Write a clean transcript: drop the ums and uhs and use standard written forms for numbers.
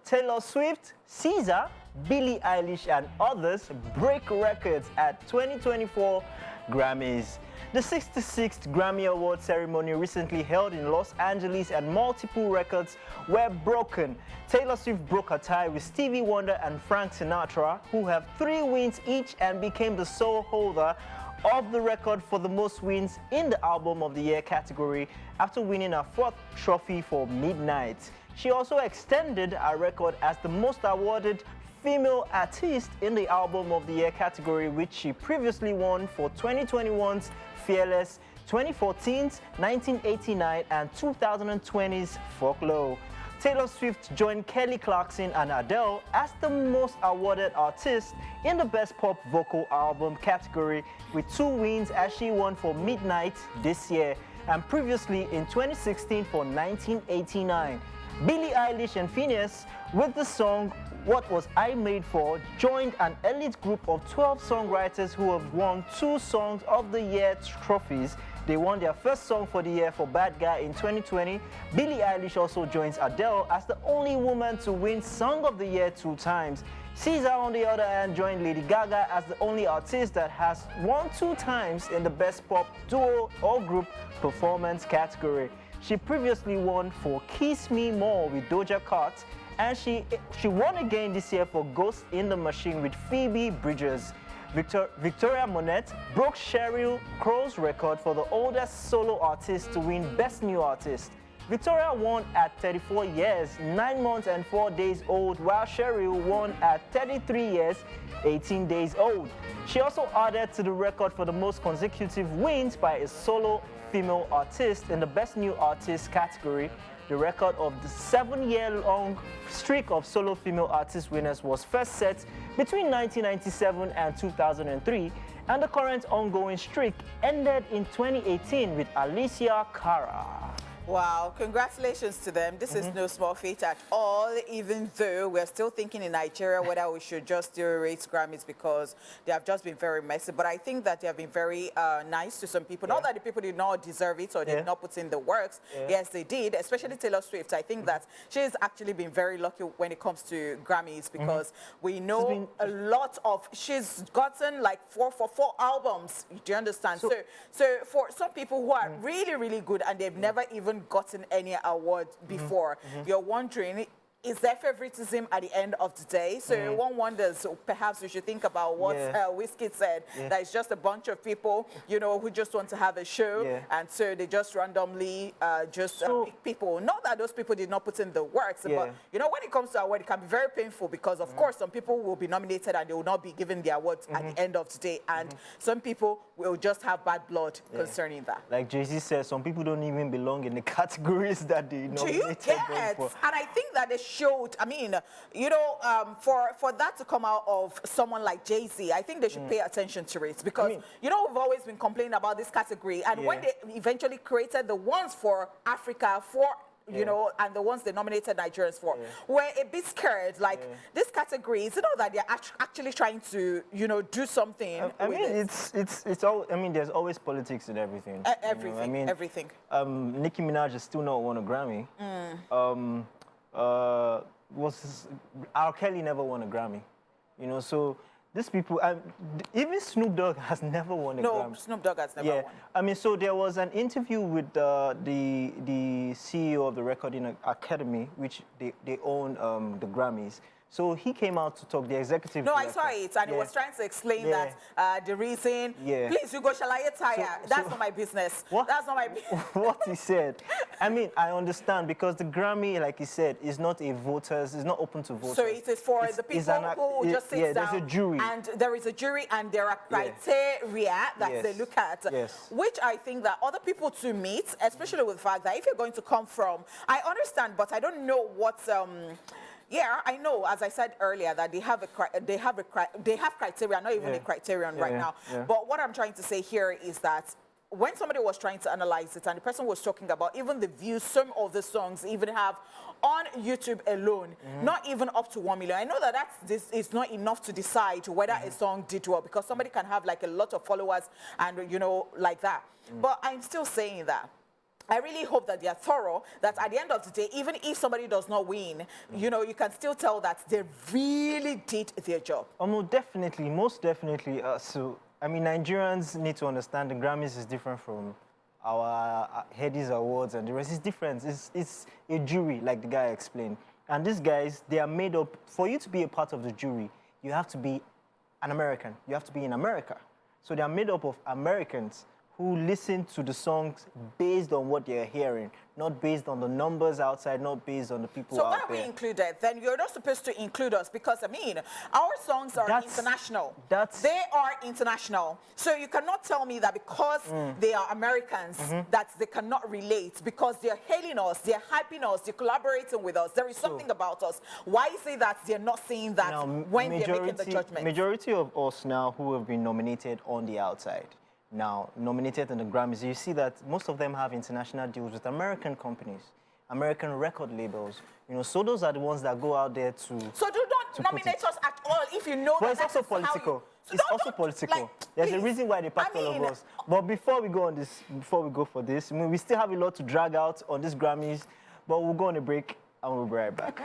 Taylor Swift, SZA, Billie Eilish, and others break records at 2024 Grammys. The 66th Grammy Awards ceremony recently held in Los Angeles and multiple records were broken. Taylor Swift broke her tie with Stevie Wonder and Frank Sinatra, who have 3 wins each and became the sole holder of the record for the most wins in the Album of the Year category after winning her 4th trophy for Midnight. She also extended her record as the most awarded female artist in the Album of the Year category, which she previously won for 2021's Fearless, 2014's 1989, and 2020's Folklore. Taylor Swift joined Kelly Clarkson and Adele as the most awarded artist in the Best Pop Vocal Album category with 2 wins as she won for Midnight this year and previously in 2016 for 1989. Billie Eilish and Phineas, with the song What Was I Made For, joined an elite group of 12 songwriters who have won 2 Songs of the Year trophies. They won their first song for the year for Bad Guy in 2020. Billie Eilish also joins Adele as the only woman to win Song of the Year 2 times. SZA, on the other hand, joined Lady Gaga as the only artist that has won 2 times in the Best Pop Duo or Group Performance category. She previously won for Kiss Me More with Doja Cat, and she won again this year for Ghost in the Machine with Phoebe Bridgers. Victoria Monet broke Sheryl Crow's record for the oldest solo artist to win Best New Artist. Victoria won at 34 years, 9 months and 4 days old, while Sheryl won at 33 years, 18 days old. She also added to the record for the most consecutive wins by a solo female artist in the Best New Artist category. The record of the 7-year-long streak of solo female artist winners was first set between 1997 and 2003, and the current ongoing streak ended in 2018 with Alicia Cara. Wow, congratulations to them. This is no small feat at all, even though we're still thinking in Nigeria whether we should just still rate Grammys because they have just been very messy. But I think that they have been very nice to some people. Not that the people did not deserve it or did not put in the works. Yes, they did, especially Taylor Swift. I think that she's actually been very lucky when it comes to Grammys because we know a lot of, she's gotten like four albums. Do you understand? So for some people who are really, really good and they've never even gotten any award before, you're wondering, is there favoritism at the end of the day? So one wonders, perhaps we should think about what Whiskey said, that it's just a bunch of people, you know, who just want to have a show, and so they just randomly pick people. Not that those people did not put in the works, but, you know, when it comes to award, it can be very painful because, of course, some people will be nominated and they will not be given the awards at the end of the day, and some people will just have bad blood concerning that. Like Jay-Z said, some people don't even belong in the categories that they nominated them for. And I think that they showed, I mean, you know, for that to come out of someone like Jay-Z, I think they should pay attention to it because, you know, we've always been complaining about this category, and when they eventually created the ones for Africa, for you know, and the ones they nominated Nigerians for, were a bit scared. Like, this category, you know, that they're actually trying to, you know, do something. I mean, it's all. I mean, there's always politics in everything. Everything. You know? I mean, everything. Nicki Minaj has still not won a Grammy. R. Kelly never won a Grammy. You know, so. These people, even Snoop Dogg has never won a Grammy. No, Snoop Dogg has never won. I mean, so there was an interview with the CEO of the Recording Academy, which they own the Grammys. So he came out to talk, the executive director. I saw it, and he was trying to explain that the reason, please, you go, shall I tire? That's not my business. What? That's not my business. What he said. I mean, I understand, because the Grammy, like he said, is not a voters, it's not open to voters. So it is for the people who just sit down. There's a jury. And there is a jury, and there are criteria that they look at, which I think that other people to meet, especially with the fact that if you're going to come from, I understand, but I don't know what... Yeah, I know, as I said earlier, that they have criteria, not even a criterion right now. But what I'm trying to say here is that when somebody was trying to analyze it and the person was talking about even the views some of the songs even have on YouTube alone, not even up to 1 million. I know that this is not enough to decide whether a song did well, because somebody can have like a lot of followers and, you know, like that. But I'm still saying that I really hope that they are thorough, that at the end of the day, even if somebody does not win, you know, you can still tell that they really did their job. Oh, no, definitely, most definitely. So, I mean, Nigerians need to understand the Grammys is different from our Headies Awards and the rest. It's different. It's a jury, like the guy explained. And these guys, they are made up, for you to be a part of the jury, you have to be an American. You have to be in America. So they are made up of Americans who listen to the songs based on what they're hearing, not based on the numbers outside, not based on the people out there. So why are we included? Then you're not supposed to include us because, I mean, our songs are international. They are international. So you cannot tell me that because they are Americans that they cannot relate, because they're hailing us, they're hyping us, they're collaborating with us. There is something about us. Why say that they're not saying that now, when they're making the judgment? Majority of us now who have been nominated on the outside, now nominated in the Grammys, you see that most of them have international deals with American companies, American record labels. You know, so those are the ones that go out there to. So do not nominate us at all if you know. But it's also political. It's also political. Like, there's a reason why they packed all of us. But before we go on this, before we go for this, I mean, we still have a lot to drag out on these Grammys. But we'll go on a break and we'll be right back.